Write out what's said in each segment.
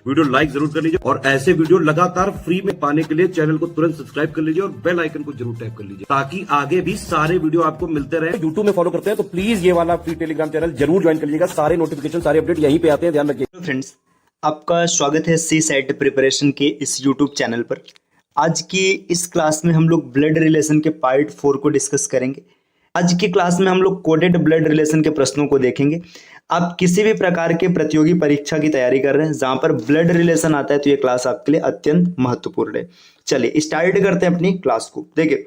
Video like जरूर कर लीजिए और ऐसे वीडियो लगातार फ्री में पाने के लिए चैनल को तुरंत सब्सक्राइब कर लीजिए और बेल आइकन को जरूर टैप कर लीजिए ताकि आगे भी सारे वीडियो आपको मिलते रहे। यूट्यूब में फॉलो करते हैं तो प्लीज ये वाला फ्री टेलीग्राम चैनल जरूर ज्वाइन कर लीजिएगा। सारे नोटिफिकेशन सारे अपडेट यहीं पे आते हैं, ध्यान रखिए। फ्रेंड्स, आपका स्वागत है सी सेट प्रिपरेशन के इस यूट्यूब चैनल पर। आज की इस क्लास में हम लोग ब्लड रिलेशन के पार्ट 4 को डिस्कस करेंगे। आज की क्लास में हम लोग कोडेड ब्लड रिलेशन के प्रश्नों को देखेंगे। आप किसी भी प्रकार के प्रतियोगी परीक्षा की तैयारी कर रहे हैं जहां पर ब्लड रिलेशन आता है तो ये क्लास आपके लिए अत्यंत महत्वपूर्ण है। चलिए स्टार्ट करते हैं अपनी क्लास को। देखिए,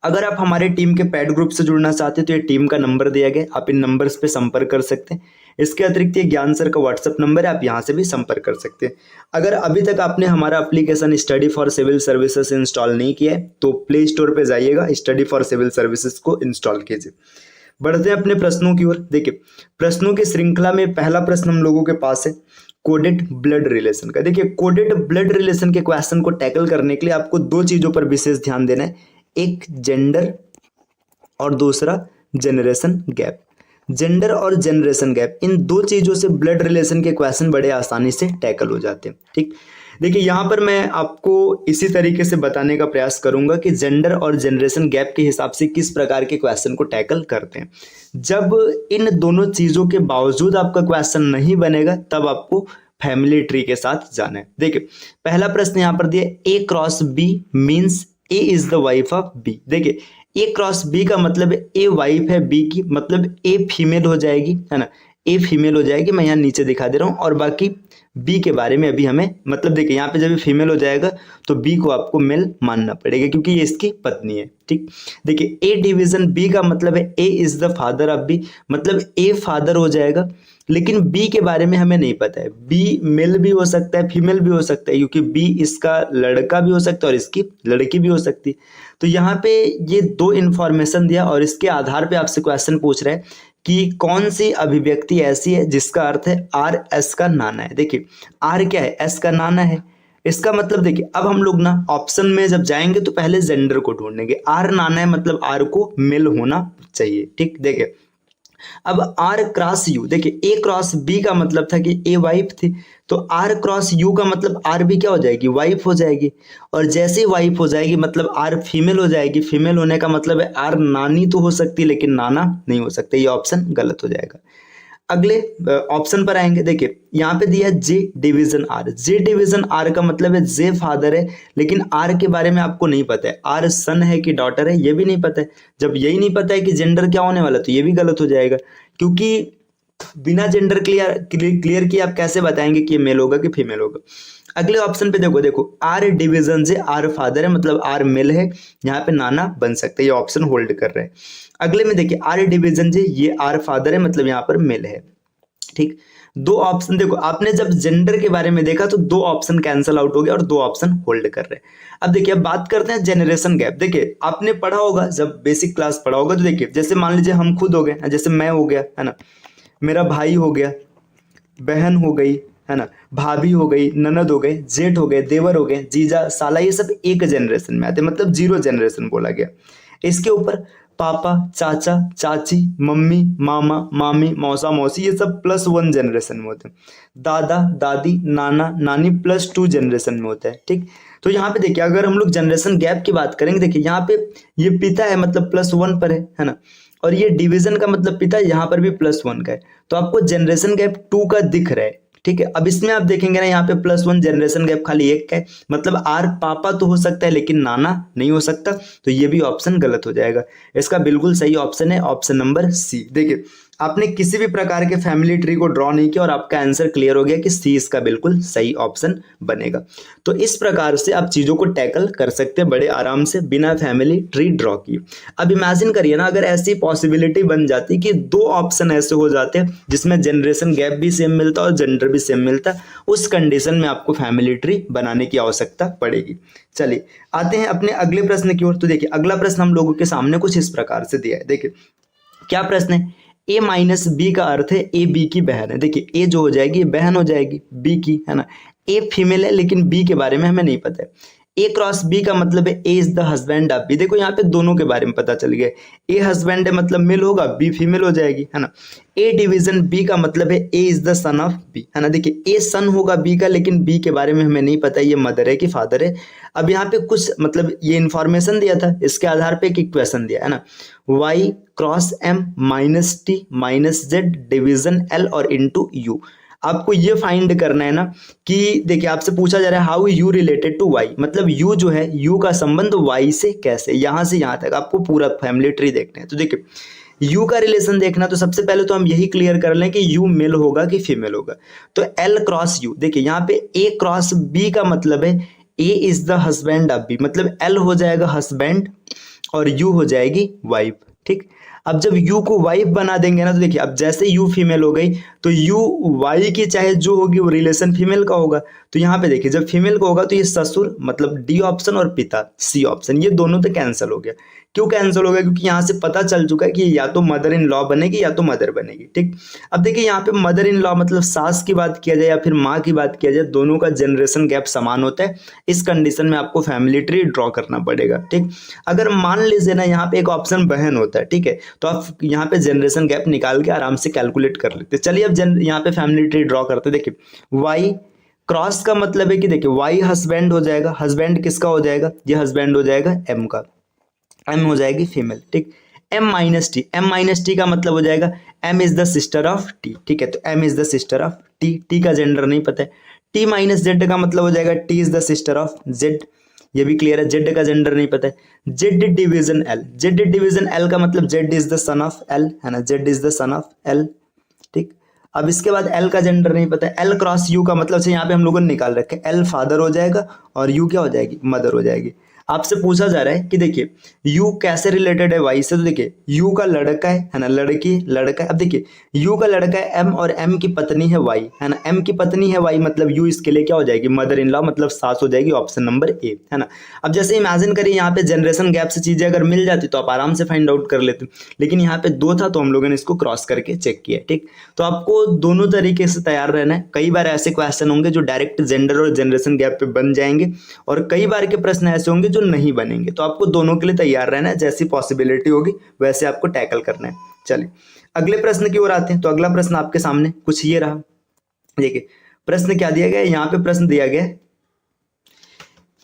अगर आप हमारे टीम के पैड ग्रुप से जुड़ना चाहते हैं तो ये टीम का नंबर दिया गया है, आप इन नंबर्स पे संपर्क कर सकते हैं। इसके अतिरिक्त ये ज्ञान सर का व्हाट्सएप नंबर है, आप यहाँ से भी संपर्क कर सकते हैं। अगर अभी तक आपने हमारा application study for civil services install नहीं किया है तो प्ले स्टोर पे जाइएगा, स्टडी फॉर सिविल सर्विसेज को इंस्टॉल कीजिए। बढ़ते हैं अपने प्रश्नों की ओर। देखिए, प्रश्नों की श्रृंखला में पहला प्रश्न हम लोगों के पास है कोडेड ब्लड रिलेशन का। देखिए, कोडेड ब्लड रिलेशन के क्वेश्चन को टैकल करने के लिए आपको दो चीजों पर विशेष ध्यान देना है, एक जेंडर और दूसरा जनरेशन गैप। जेंडर और जनरेशन गैप, इन दो चीजों से ब्लड रिलेशन के क्वेश्चन बड़े आसानी से टैकल हो जाते हैं। ठीक, देखिए यहाँ पर मैं आपको इसी तरीके से बताने का प्रयास करूंगा कि जेंडर और जनरेशन गैप के हिसाब से किस प्रकार के क्वेश्चन को टैकल करते हैं। जब इन दोनों चीजों के बावजूद आपका क्वेश्चन नहीं बनेगा तब आपको फैमिली ट्री के साथ जाना है। देखिए, पहला प्रश्न यहाँ पर दिया, A cross B means A is the wife of B. देखिए, ए क्रॉस बी का मतलब ए वाइफ है बी की, मतलब ए फीमेल हो जाएगी, है ना, ए फीमेल हो जाएगी। मैं यहाँ नीचे दिखा दे रहा हूँ और बाकी बी के बारे में अभी हमें, मतलब देखिए यहाँ पे जब फीमेल हो जाएगा तो बी को आपको मेल मानना पड़ेगा क्योंकि ये इसकी पत्नी है। ठीक, देखिए ए डिवीजन बी का मतलब है A is the father of B, मतलब ए फादर हो जाएगा। लेकिन बी के बारे में हमें नहीं पता है, बी मेल भी हो सकता है फीमेल भी हो सकता है क्योंकि बी इसका लड़का भी हो सकता है और इसकी लड़की भी हो सकती है। तो यहाँ पे ये दो इंफॉर्मेशन दिया और इसके आधार पे आपसे क्वेश्चन पूछ रहा है कि कौन सी अभिव्यक्ति ऐसी है जिसका अर्थ है आर एस का नाना है। देखिए, आर क्या है, एस का नाना है। इसका मतलब देखिए, अब हम लोग ना ऑप्शन में जब जाएंगे तो पहले जेंडर को ढूंढेंगे। आर नाना है मतलब आर को मेल होना चाहिए। ठीक, देखिए अब आर क्रॉस यू, देखिए ए क्रॉस बी का मतलब था कि ए वाइफ थी, तो आर क्रॉस यू का मतलब आर भी क्या हो जाएगी, वाइफ हो जाएगी। और जैसे ही वाइफ हो जाएगी मतलब आर फीमेल हो जाएगी। फीमेल होने का मतलब है आर नानी तो हो सकती है लेकिन नाना नहीं हो सकता। ये ऑप्शन गलत हो जाएगा। अगले ऑप्शन पर आएंगे। देखिए यहाँ पे दिया J division R. J division R का मतलब है जे फादर है, लेकिन आर के बारे में आपको नहीं पता है, आर सन है कि डॉटर है ये भी नहीं पता है। जब यही नहीं पता है कि जेंडर क्या होने वाला तो ये भी गलत हो जाएगा, क्योंकि बिना जेंडर क्लियर किए आप कैसे बताएंगे कि ये मेल होगा कि फीमेल होगा। अगले ऑप्शन पे देखो आर डिवीजन से आर फादर है मतलब आर मेल है, यहाँ पे नाना बन सकता है, ये ऑप्शन होल्ड कर रहे हैं। अगले में देखिए आर डिवीजन से ये आर फादर है मतलब यहाँ पर मेल है। ठीक, दो ऑप्शन देखो, आपने जब जेंडर के बारे में देखा तो दो ऑप्शन कैंसिल आउट हो गया और दो ऑप्शन होल्ड कर रहे हैं। अब देखिए, अब बात करते हैं जनरेशन गैप। देखिए आपने पढ़ा होगा, जब बेसिक क्लास पढ़ा होगा तो देखिए जैसे मान लीजिए हम खुद हो गए, जैसे मैं हो गया, है ना, मेरा भाई हो गया, बहन हो गई, है ना, भाभी हो गई, ननद हो गए, जेठ हो गए, देवर हो गए, जीजा, साला, ये सब एक जनरेशन में आते, मतलब जीरो जनरेशन बोला गया। इसके ऊपर पापा, चाचा, चाची, मम्मी, मामा, मामी, मौसा, मौसी, ये सब +1 जनरेशन में होते हैं। दादा, दादी, नाना, नानी +2 जनरेशन में होता है। ठीक, तो यहाँ पे देखिए अगर हम लोग जनरेशन गैप की बात करेंगे, देखिए यहाँ पे ये पिता है मतलब +1 पर है ना, और ये डिवीजन का मतलब पिता यहाँ पर भी +1 का है, तो आपको जनरेशन गैप 2 का दिख रहा है। ठीक है, अब इसमें आप देखेंगे ना यहाँ पे +1 जनरेशन गैप खाली एक का है, मतलब आर पापा तो हो सकता है लेकिन नाना नहीं हो सकता, तो ये भी ऑप्शन गलत हो जाएगा। इसका बिल्कुल सही ऑप्शन है ऑप्शन नंबर सी। देखिए आपने किसी भी प्रकार के फैमिली ट्री को ड्रॉ नहीं किया और आपका आंसर क्लियर हो गया कि सी इसका बिल्कुल सही ऑप्शन बनेगा। तो इस प्रकार से आप चीजों को टैकल कर सकते हैं बड़े आराम से बिना फैमिली ट्री ड्रॉ किए। अब इमेजिन करिए ना, अगर ऐसी पॉसिबिलिटी बन जाती कि दो ऑप्शन ऐसे हो जाते जिसमें जनरेशन गैप भी सेम मिलता और जेंडर भी सेम मिलता, उस कंडीशन में आपको फैमिली ट्री बनाने की आवश्यकता पड़ेगी। चलिए आते हैं अपने अगले प्रश्न की ओर। तो देखिए अगला प्रश्न हम लोगों के सामने कुछ इस प्रकार से दिया है। देखिए क्या प्रश्न है, ए माइनस बी का अर्थ है ए बी की बहन है। देखिए ए जो हो जाएगी बहन हो जाएगी बी की, है ना, ए फीमेल है लेकिन बी के बारे में हमें नहीं पता है। ए क्रॉस बी का मतलब है A is the husband of B. देखो यहाँ पे दोनों के बारे में पता चल गया, ए हस्बैंड है मतलब मेल होगा, बी फीमेल हो जाएगी, है ना। ए डिवीजन बी का मतलब है A is the son of B, है ना। देखिए ए सन होगा बी का, लेकिन बी के बारे में हमें नहीं पता ये मदर है कि फादर है। अब यहाँ पे कुछ मतलब ये इन्फॉर्मेशन दिया था, इसके आधार पे एक इक्वेशन दिया है ना, Y cross M minus T minus Z division L और इंटू यू। आपको ये फाइंड करना है ना कि देखिए आपसे पूछा जा रहा है how U related to Y, मतलब यू जो है, यू का संबंध वाई से कैसे, यहाँ से यहाँ तक आपको पूरा फैमिली ट्री देखना है। तो देखिए यू का रिलेशन देखना, तो सबसे पहले तो हम यही क्लियर कर लें कि यू मेल होगा कि फीमेल होगा। तो एल क्रॉस यू, देखिए यहाँ पे ए क्रॉस बी का मतलब है A is the husband of B, मतलब एल हो जाएगा हस्बैंड और यू हो जाएगी वाइफ, ठीक। अब जब यू को वाइफ बना देंगे ना, तो देखिए अब जैसे यू फीमेल हो गई तो यू वाई की चाहे जो होगी वो रिलेशन फीमेल का होगा। तो यहाँ पे देखिए जब फीमेल का होगा तो ये ससुर मतलब डी ऑप्शन और पिता सी ऑप्शन, ये दोनों तो कैंसिल हो गया। क्यों कैंसिल हो गया? क्योंकि यहाँ से पता चल चुका है कि या तो मदर इन लॉ बनेगी या तो मदर बनेगी, ठीक। अब देखिए यहाँ पे मदर इन लॉ मतलब सास की बात किया जाए या फिर माँ की बात किया जाए, दोनों का जनरेशन गैप समान होता है। इस कंडीशन में आपको फैमिली ट्री ड्रॉ करना पड़ेगा, ठीक। अगर मान लीजिए ना यहाँ पे एक ऑप्शन बहन होता है, ठीक है, तो आप यहाँ पे जनरेशन गैप निकाल के आराम से कैलकुलेट कर लेते। चलिए अब यहाँ पे फैमिली ट्री ड्रॉ करते। देखिए वाई क्रॉस का मतलब है कि देखिए वाई हस्बैंड हो जाएगा, हस्बैंड किसका हो जाएगा, ये हस्बैंड हो जाएगा एम का, एम हो जाएगी फीमेल, ठीक। M minus T, M minus T का मतलब हो जाएगा M is the sister of T, ठीक है, तो M is the sister of T, T का जेंडर नहीं पता है। टी माइनस जेड का मतलब हो जाएगा T is the sister of Z, ये भी क्लियर है, जेड का जेंडर नहीं पता है। Z division L, Z division L का मतलब Z is the son of L, है ना, Z is the son of L, ठीक। अब इसके बाद एल का जेंडर नहीं पता है। एल क्रॉस यू का मतलब से यहाँ पे हम लोगों ने निकाल रखे, एल फादर हो जाएगा और यू क्या हो जाएगी, मदर हो जाएगी। आपसे पूछा जा रहा है कि देखिए यू कैसे रिलेटेड है वाई से, तो देखिए यू का लड़का है ना, लड़की लड़का है। अब देखिए यू का लड़का है एम और एम की पत्नी है वाई, है ना, एम की पत्नी है वाई मतलब यू इसके लिए क्या हो जाएगी, मदर इन लॉ मतलब सास हो जाएगी, ऑप्शन नंबर ए, है ना। अब जैसे इमेजिन करिए यहाँ पे जनरेशन गैप से चीजें अगर मिल जाती तो आप आराम से फाइंड आउट कर लेते, लेकिन यहाँ पे दो था तो हम लोगों ने इसको क्रॉस करके चेक किया, ठीक। तो आपको दोनों तरीके से तैयार रहना है। कई बार ऐसे क्वेश्चन होंगे जो डायरेक्ट जेंडर और जनरेशन गैप पे बन जाएंगे और कई बार के प्रश्न ऐसे होंगे जो नहीं बनेंगे, तो आपको दोनों के लिए तैयार रहना है। जैसी पॉसिबिलिटी होगी वैसे आपको टैकल करना है। चलिए अगले प्रश्न की ओर आते हैं। तो अगला प्रश्न आपके सामने कुछ ये रहा, देखिए प्रश्न क्या दिया गया है, यहाँ पे प्रश्न दिया गया है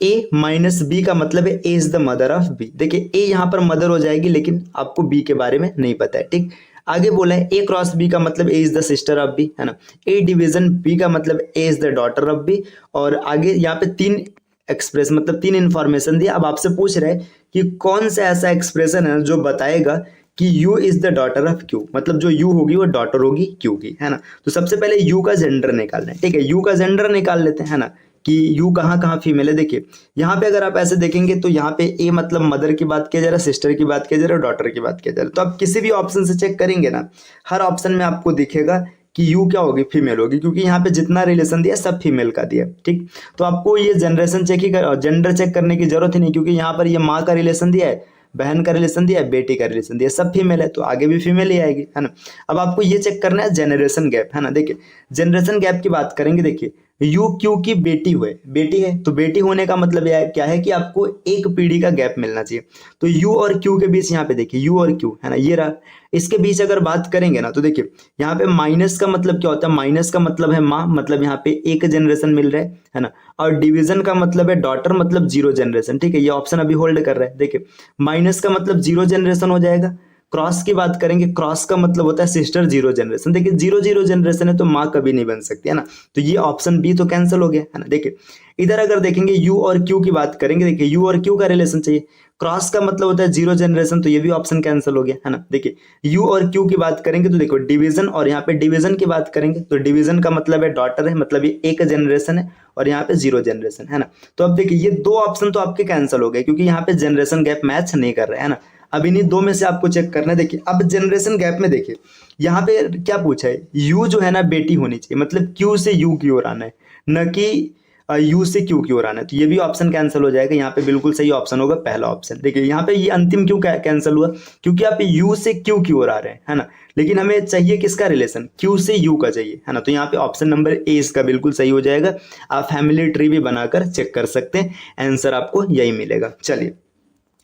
ए माइनस बी का मतलब है A is the mother of B. देखिए ए यहाँ पर मदर हो जाएगी लेकिन आपको बी के बारे में नहीं पता है, ठीक। आगे बोला है ए क्रॉस बी का मतलब A is the sister of B, है ना। ए डिवीजन बी का मतलब A is the daughter of B, और आगे यहाँ पे तीन एक्सप्रेस मतलब तीन इंफॉर्मेशन दिया। अब आपसे पूछ रहे हैं कि कौन सा ऐसा एक्सप्रेशन है जो बताएगा कि you is the daughter of Q, मतलब जो यू होगी वो डॉटर होगी क्यू की, है ना। तो सबसे पहले यू का जेंडर निकालना है, ठीक है, यू का जेंडर निकाल लेते हैं, है ना, कि यू कहाँ कहाँ फीमेल है। देखिए यहाँ पे अगर आप ऐसे देखेंगे तो यहाँ पे ए मतलब मदर की बात किया जा रहा है, सिस्टर की बात किया जा रहा है, डॉटर की बात किया जा रहा है। तो आप किसी भी ऑप्शन से चेक करेंगे ना, हर ऑप्शन में आपको दिखेगा कि यू क्या होगी, फीमेल होगी, क्योंकि यहाँ पे जितना रिलेशन दिया सब फीमेल का दिया, ठीक। तो आपको ये जनरेशन चेक ही जेंडर चेक करने की जरूरत ही नहीं, क्योंकि यहाँ पर ये माँ का रिलेशन दिया है, बहन का रिलेशन दिया है, बेटी का रिलेशन दिया है, सब फीमेल है तो आगे भी फीमेल ही आएगी, है ना। अब आपको ये चेक करना है जनरेशन गैप, है ना। देखिए जनरेशन गैप की बात करेंगे, देखिए यू क्यू की बेटी बेटी है तो बेटी होने का मतलब यह क्या है कि आपको एक पीढ़ी का गैप मिलना चाहिए। तो यू और क्यू के बीच यहाँ पे देखिए यू और क्यू, है ना, ये रहा, इसके बीच अगर बात करेंगे ना तो देखिए यहाँ पे माइनस का मतलब क्या होता है, माइनस का मतलब है माँ, मतलब यहाँ पे एक जनरेशन मिल रहा है ना। और डिवीजन का मतलब है डॉटर, मतलब जीरो जनरेशन, ठीक है, ये ऑप्शन अभी होल्ड कर रहा है। देखिए माइनस का मतलब जीरो जनरेशन हो जाएगा। क्रॉस की बात करेंगे, क्रॉस का मतलब होता है सिस्टर जीरो जनरेशन। देखिए जीरो जीरो जनरेशन है तो माँ कभी नहीं बन सकती, है ना, तो ये ऑप्शन बी तो कैंसिल हो गया, है ना। देखिए इधर अगर देखेंगे यू और क्यू की बात करेंगे, देखिए यू और क्यू का रिलेशन चाहिए, क्रॉस का मतलब होता है जीरो जनरेशन, तो ये भी ऑप्शन कैंसिल हो गया, है ना। देखिए यू और क्यू की बात करेंगे तो देखो डिवीजन, और यहाँ पे डिवीजन की बात करेंगे तो डिवीजन का मतलब है डॉटर है, मतलब ये एक जनरेशन है, और यहाँ पे जीरो जनरेशन, है ना। तो अब देखिए ये दो ऑप्शन तो आपके कैंसिल हो गए क्योंकि यहाँ पे जनरेशन गैप मैच नहीं कर रहे, है ना। अब इन्हीं दो में से आपको चेक करना है। देखिए अब जनरेशन गैप में देखिए यहाँ पे क्या पूछा है, यू जो है ना बेटी होनी चाहिए, मतलब क्यू से यू की ओर आना है, न कि यू से क्यू की ओर आना है, तो ये भी ऑप्शन कैंसिल हो जाएगा। यहाँ पे बिल्कुल सही ऑप्शन होगा पहला ऑप्शन। देखिए यहाँ पे ये अंतिम क्यों कैंसिल हुआ, क्योंकि आप यू से क्यू की ओर आ रहे हैं, है ना, लेकिन हमें चाहिए किसका रिलेशन, क्यू से यू का चाहिए, है ना, तो यहाँ पे ऑप्शन नंबर ए इसका बिल्कुल सही हो जाएगा। आप फैमिली ट्री भी बनाकर चेक कर सकते हैं, आंसर आपको यही मिलेगा। चलिए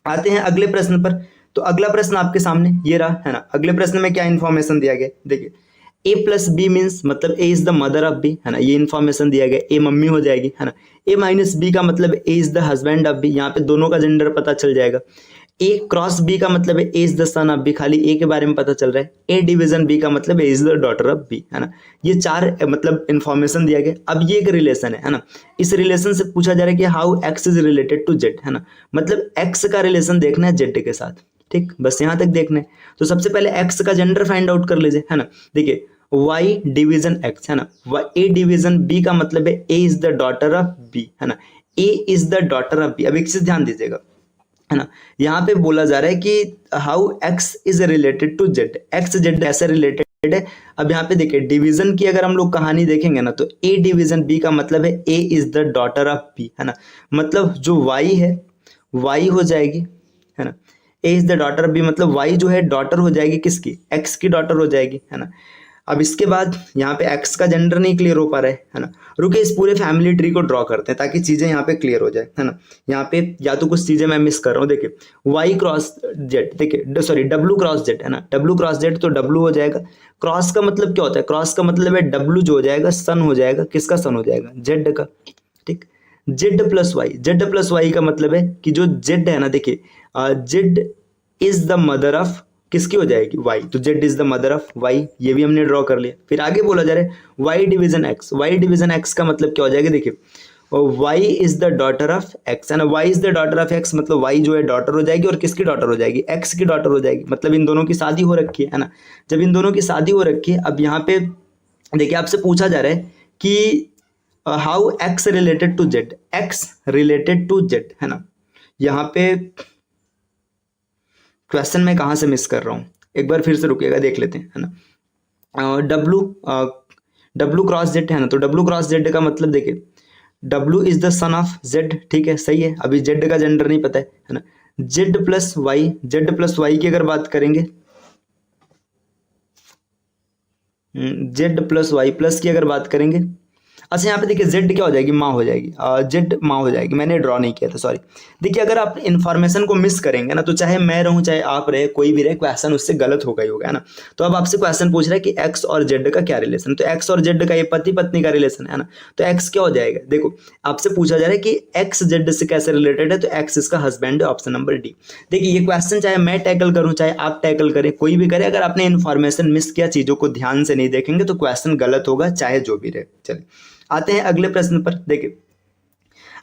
आते हैं अगले प्रश्न पर। तो अगला प्रश्न आपके सामने ये रहा, है ना। अगले प्रश्न में क्या इन्फॉर्मेशन दिया गया, देखिए ए प्लस बी मीन्स मतलब A is the mother of B, है ना, ये इन्फॉर्मेशन दिया गया। ए मम्मी हो जाएगी, है ना। ए माइनस बी का मतलब A is the husband of B, यहाँ पे दोनों का जेंडर पता चल जाएगा। ए क्रॉस बी का मतलब है A is the son of B, खाली ए के बारे में पता चल रहा है। ए डिवीजन बी का मतलब A is the daughter of B, है ना। ये चार मतलब इन्फॉर्मेशन दिया गया। अब ये एक रिलेशन है ना। इस रिलेशन से पूछा जा रहा है कि how X is related to Z, है ना, मतलब एक्स का रिलेशन देखना है जेड के साथ, ठीक, बस यहाँ तक देखना है। तो सबसे पहले एक्स का जेंडर फाइंड आउट कर लीजिए, है ना। देखिए वाई डिवीजन एक्स, है ना, ए डिवीजन बी का मतलब है A is the daughter of B, है ना, A is the daughter of B. अब एक चीज ध्यान दीजिएगा, है ना, यहाँ पे बोला जा रहा है कि how X is related to Z, X Z ऐसे रिलेटेड है। अब यहाँ पे देखिए डिवीजन की अगर हम लोग कहानी देखेंगे ना, तो ए डिवीजन बी का मतलब है A is the daughter of B, है ना, मतलब जो वाई है वाई हो जाएगी, है ना, A is the daughter of B मतलब वाई जो है डॉटर हो जाएगी किसकी, एक्स की डॉटर हो जाएगी, है ना। अब इसके बाद यहाँ पे एक्स का जेंडर नहीं क्लियर हो पा रहा है ना, रुके इस पूरे फैमिली ट्री को ड्रॉ करते हैं ताकि चीजें यहाँ पे क्लियर हो जाए, है ना। यहाँ पे या तो कुछ चीजें मैं मिस कर रहा हूँ, देखिए वाई क्रॉस जेड, देखिए सॉरी डब्लू क्रॉस जेड, है ना, डब्लू क्रॉस जेड तो डब्लू हो जाएगा। क्रॉस का मतलब क्या होता है, क्रॉस का मतलब है डब्लू जो हो जाएगा सन हो जाएगा, किसका सन हो जाएगा, जेड का, ठीक। Z plus Y, Z plus Y का मतलब है कि जो जेड है ना, देखिए Z is the mother of किसकी हो जाएगी, वाई, तो Z is the mother of Y, ये भी हमने ड्रॉ कर लिया। फिर आगे बोला जा रहा है Y division X, Y division X का मतलब क्या हो जाएगा, देखिए Y is the daughter of X, है ना, Y is the daughter of X मतलब वाई जो है डॉटर हो जाएगी, और किसकी डॉटर हो जाएगी, एक्स की डॉटर हो जाएगी, मतलब इन दोनों की शादी हो रखी है ना। जब इन दोनों की शादी हो रखी है, अब यहाँ पे देखिए आपसे पूछा जा रहा है कि how X related to Z, X related to Z, है ना। यहाँ पे क्वेश्चन में कहाँ से मिस कर रहा हूँ, एक बार फिर से रुकिएगा देख लेते हैं, है ना। डब्लू क्रॉस जेड, है ना, तो डब्लू क्रॉस जेड का मतलब देखिए W is the son of Z, ठीक है, सही है। अभी जेड का जेंडर नहीं पता है ना। Z plus Y, Z plus Y की अगर बात करेंगे, जेड प्लस वाई प्लस की अगर बात करेंगे, अच्छा यहाँ पे देखिए जेड क्या हो जाएगी, माँ हो जाएगी, जेड माँ हो जाएगी, मैंने ड्रॉ नहीं किया था सॉरी। देखिए अगर आप इन्फॉर्मेशन को मिस करेंगे ना, तो चाहे मैं रहूँ चाहे आप रहे कोई भी रहे, क्वेश्चन उससे गलत होगा ही होगा, है ना। तो अब आपसे क्वेश्चन पूछ रहा है कि एक्स और जेड का क्या रिलेशन, तो एक्स और जेड का ये पति पत्नी का रिलेशन है ना, तो एक्स क्या हो जाएगा, देखो आपसे पूछा जा रहा है कि एक्स जेड से कैसे रिलेटेड है, तो एक्स इसका हस्बैंड है, ऑप्शन नंबर डी। देखिए ये क्वेश्चन चाहे मैं टैकल करूँ चाहे आप टैकल करें, कोई भी करे, अगर आपने इन्फॉर्मेशन मिस किया, चीजों को ध्यान से नहीं देखेंगे तो क्वेश्चन गलत होगा, चाहे जो भी रहे। चलिए आते हैं अगले प्रश्न पर। देखिए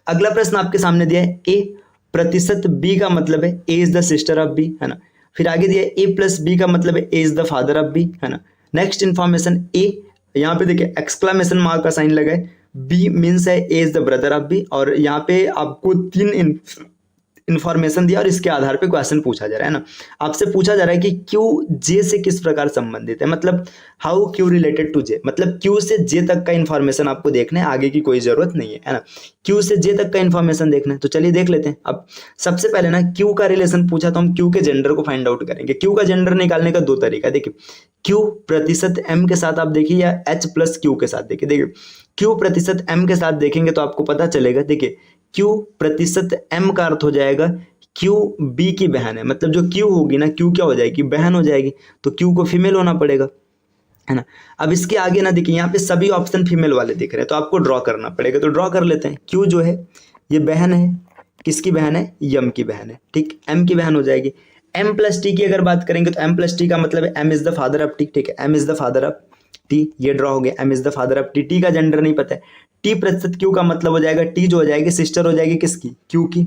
अगला प्रश्न आपके सामने दिया है ए प्रतिशत बी का मतलब है A is the sister of B, है ना। फिर आगे दिया है ए प्लस बी का मतलब है A is the father of B, है ना। नेक्स्ट इन्फॉर्मेशन ए, यहाँ पे देखिए एक्सक्लामेशन मार्क का साइन लगा है, बी मीन्स है A is the brother of B, और यहाँ पे आपको तीन इन्फॉर्मेशन दिया और इसके आधार पे क्वेश्चन पूछा जा रहा है ना। आपसे पूछा जा रहा है कि क्यू जे से किस प्रकार संबंधित है, मतलब हाउ क्यू रिलेटेड टू जे, मतलब क्यू से जे तक का इन्फॉर्मेशन आपको देखना है, आगे की कोई जरूरत नहीं है ना। क्यू से जे तक का इन्फॉर्मेशन देखना है, तो चलिए देख लेते हैं। अब सबसे पहले ना क्यू का रिलेशन पूछा तो हम क्यू के जेंडर को फाइंड आउट करेंगे। क्यू का जेंडर निकालने का दो तरीका, देखिए क्यू प्रतिशत एम के साथ आप देखिए या एच प्लस क्यू के साथ देखिए। देखिए क्यू प्रतिशत एम के साथ देखेंगे तो आपको पता चलेगा, देखिए क्यू प्रतिशत एम का अर्थ हो जाएगा क्यू बी की बहन है, मतलब जो क्यू होगी ना, क्यू क्या हो जाएगी, बहन हो जाएगी, तो क्यू को फीमेल होना पड़ेगा, है ना। अब इसके आगे ना देखिए यहाँ पे सभी ऑप्शन फीमेल वाले दिख रहे हैं, तो आपको ड्रॉ करना पड़ेगा, तो ड्रॉ कर लेते हैं। क्यू जो है ये बहन है, किसकी बहन है, यम की बहन है, ठीक, एम की बहन हो जाएगी। एम प्लस टी की अगर बात करेंगे तो एम प्लस टी का मतलब है M is the father of T, ठीक है, M is the father of T, ये ड्रॉ हो गया, M is the father of T. T का जेंडर नहीं पता है। टी प्रतिशत क्यू का मतलब हो जाएगा टी जो हो जाएगी सिस्टर हो जाएगी किसकी, क्यू की,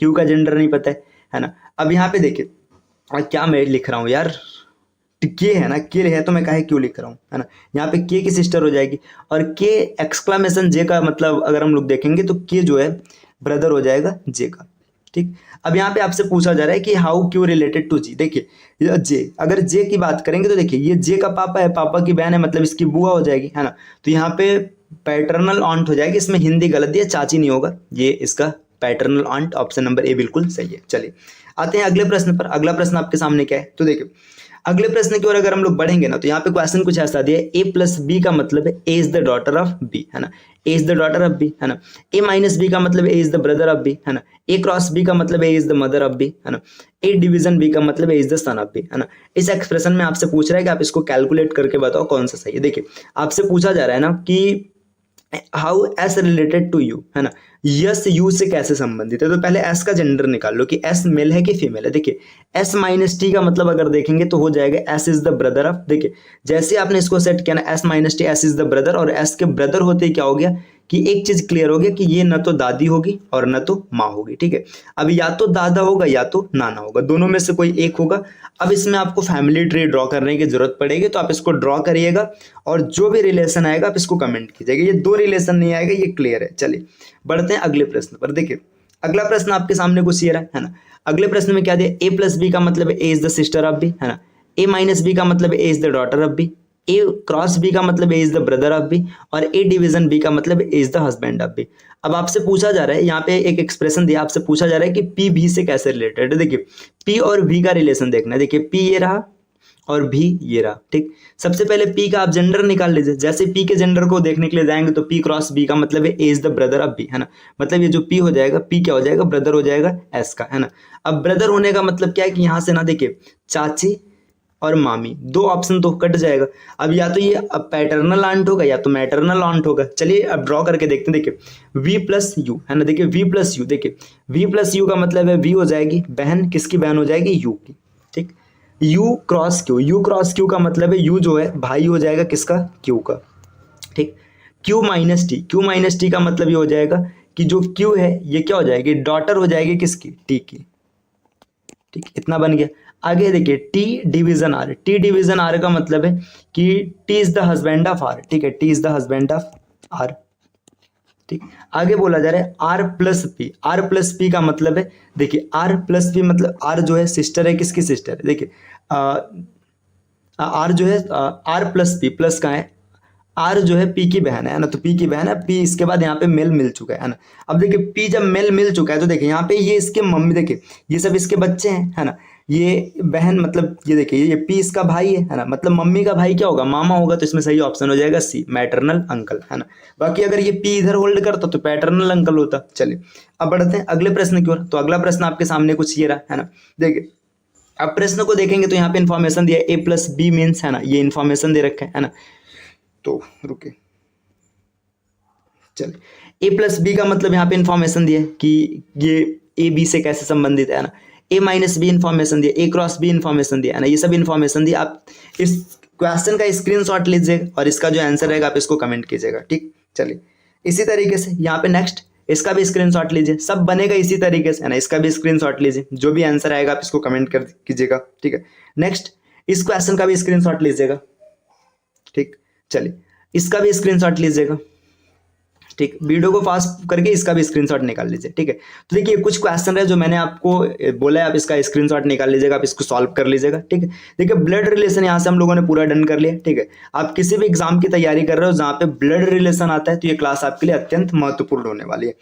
क्यू का जेंडर नहीं पता है ना। अब यहाँ पे देखिए क्या मैं लिख रहा हूँ यार, के है ना, के है तो मैं काहे क्यों लिख रहा हूँ, है ना। यहाँ पे के की सिस्टर हो जाएगी, और के एक्सक्लामेशन जे का मतलब अगर हम लोग देखेंगे तो के जो है ब्रदर हो जाएगा जे का, ठीक। अब यहाँ पे आपसे पूछा जा रहा है कि हाउ क्यू रिलेटेड टू जी, देखिए जे, अगर जे की बात करेंगे तो देखिए ये जे का पापा है, पापा की बहन है, मतलब इसकी बुआ हो जाएगी, है ना। तो यहाँ पे पैटर्नल ऑन्ट हो जाएगी, इसमें हिंदी गलत दिया, चाची नहीं होगा, ये इसका पैटर्नल ऑन्ट, ऑप्शन नंबर ए बिल्कुल सही है। चलिए आते हैं अगले प्रश्न पर। अगला प्रश्न आपके सामने क्या है, तो देखिए अगले प्रश्न की ओर अगर हम लोग बढ़ेंगे ना, तो यहाँ पे क्वेश्चन कुछ ऐसा दिया है, ए प्लस बी का मतलब है A is the daughter of B, है ना, A is the daughter of B, है ना, ए माइनस बी का मतलब A is the brother of B, है ना, ए क्रॉस बी का मतलब A is the mother of B, है ना, ए डिवीजन बी का मतलब A is the son of B, है ना। इस एक्सप्रेशन में आपसे पूछ रहा है कि आप इसको कैलकुलेट करके बताओ कौन सा सही है। देखिए आपसे पूछा जा रहा है ना कि how S related to U, है ना, यस यू से कैसे संबंधित है। तो पहले एस का जेंडर निकाल लो कि एस मेल है कि फीमेल है। देखिए एस माइनस टी का मतलब अगर देखेंगे तो हो जाएगा S is the brother of, देखिए जैसे आपने इसको सेट किया ना S minus T, S is the brother, और एस के ब्रदर होते ही क्या हो गया कि एक चीज क्लियर हो गया कि ये न तो दादी होगी और न तो माँ होगी, ठीक है। अब या तो दादा होगा या तो नाना होगा, दोनों में से कोई एक होगा। अब इसमें आपको फैमिली ट्री ड्रॉ करने की जरूरत पड़ेगी, तो आप इसको ड्रॉ करिएगा और जो भी रिलेशन आएगा आप इसको कमेंट कीजिएगा। ये दो रिलेशन नहीं आएगा, ये क्लियर है। चलिए बढ़ते हैं अगले प्रश्न पर। देखिए अगला प्रश्न आपके सामने कुछ ये रहा है ना। अगले प्रश्न में क्या दिया, ए प्लस बी का मतलब A is the sister of B, है ना, ए माइनस बी का मतलब A is the daughter of B, A cross B का मतलब A is the brother of B, और ए डिवीजन बी का मतलब A is the husband of B. अब आपसे पूछा जा रहा है, यहाँ पे एक एक्सप्रेशन दिया, आपसे पूछा जा रहा है कि पी भी से कैसे रिलेटेड है। देखिए पी और वी का रिलेशन देखना है। देखिए पी ये रहा और भी ये रहा, ठीक। सबसे पहले पी का आप जेंडर निकाल लीजिए। जैसे पी के जेंडर को देखने के लिए जाएंगे तो पी क्रॉस बी का मतलब है A is the brother of B, है ना, मतलब ये जो पी हो जाएगा, पी क्या हो जाएगा, ब्रदर हो जाएगा एस का, है ना। अब ब्रदर होने का मतलब क्या है कि यहाँ से ना देखिए चाची और मामी, दो ऑप्शन तो कट जाएगा। अब या तो ये पैटर्नल आंट होगा या तो मैटरनल आंट होगा। चलिए अब ड्रॉ करके देखते हैं। देखिए वी प्लस यू, है ना, देखिए वी प्लस यू, देखिए वी प्लस यू का मतलब है वी हो जाएगी बहन, किसकी बहन हो जाएगी, यू की, ठीक। You cross Q, you cross Q का मतलब है यू जो है भाई हो जाएगा किसका, क्यू का, ठीक। Q minus T, Q minus T का मतलब ये हो जाएगा कि जो क्यू है ये क्या हो जाएगी, डॉटर हो जाएगी किसकी, टी की, ठीक। इतना बन गया। आगे देखिए T division R, T division R का मतलब है कि T is the husband of R, ठीक है, T is the husband of R, ठीक। आगे बोला जा रहा है R plus P, R plus P का मतलब है, देखिए आर प्लस पी मतलब आर जो है सिस्टर है किसकी, सिस्टर है। देखिए आर जो है आर प्लस पी, प्लस का है, आर जो है पी की बहन है ना, तो पी की बहन है, पी इसके बाद यहाँ पे मेल मिल चुका है ना। अब देखिए पी जब मेल मिल चुका है तो देखिए यहाँ पे ये इसके मम्मी, देखिए ये सब इसके बच्चे हैं, है ना, ये बहन मतलब ये देखिए ये पी इसका भाई है ना, मतलब मम्मी का भाई क्या होगा, मामा होगा, तो इसमें सही ऑप्शन हो जाएगा सी, मैटरनल अंकल, है ना। बाकी अगर ये पी इधर होल्ड करता तो पैटर्नल अंकल होता। चलिए अब बढ़ते हैं अगले प्रश्न की ओर। तो अगला प्रश्न आपके सामने कुछ ये रहा, है ना। देखिए अब प्रश्न को देखेंगे तो यहाँ पे इन्फॉर्मेशन दिया ए प्लस बी मीन्स, है ना, ये इन्फॉर्मेशन दे रखा है ना। तो रुके, चलिए ए प्लस बी का मतलब यहाँ पे इन्फॉर्मेशन दिया है कि ये ए बी से कैसे संबंधित है ना। ए माइनस बी इन्फॉर्मेशन दिया, ए क्रॉस बी इन्फॉर्मेशन दिया है ना, ये सब इन्फॉर्मेशन दिया। आप इस क्वेश्चन का स्क्रीनशॉट लीजिएगा और इसका जो आंसर रहेगा आप इसको कमेंट कीजिएगा, ठीक। चलिए इसी तरीके से यहाँ पे नेक्स्ट इसका भी स्क्रीनशॉट लीजिए, सब बनेगा इसी तरीके से, है ना। इसका भी स्क्रीनशॉट लीजिए, जो भी आंसर आएगा आप इसको कमेंट कर कीजिएगा, ठीक है। नेक्स्ट इस क्वेश्चन का भी स्क्रीनशॉट लीजिएगा, ठीक। चलिए इसका भी स्क्रीनशॉट लीजिएगा, ठीक। वीडियो को फास्ट करके इसका भी स्क्रीनशॉट निकाल लीजिए, ठीक है। तो देखिए कुछ क्वेश्चन है जो मैंने आपको बोला है, आप इसका स्क्रीनशॉट निकाल लीजिएगा, आप इसको सॉल्व कर लीजिएगा, ठीक है। देखिए ब्लड रिलेशन यहाँ से हम लोगों ने पूरा डन कर लिया, ठीक है। आप किसी भी एग्जाम की तैयारी कर रहे हो जहाँ पे ब्लड रिलेशन आता है तो ये क्लास आपके लिए अत्यंत महत्वपूर्ण होने वाली है।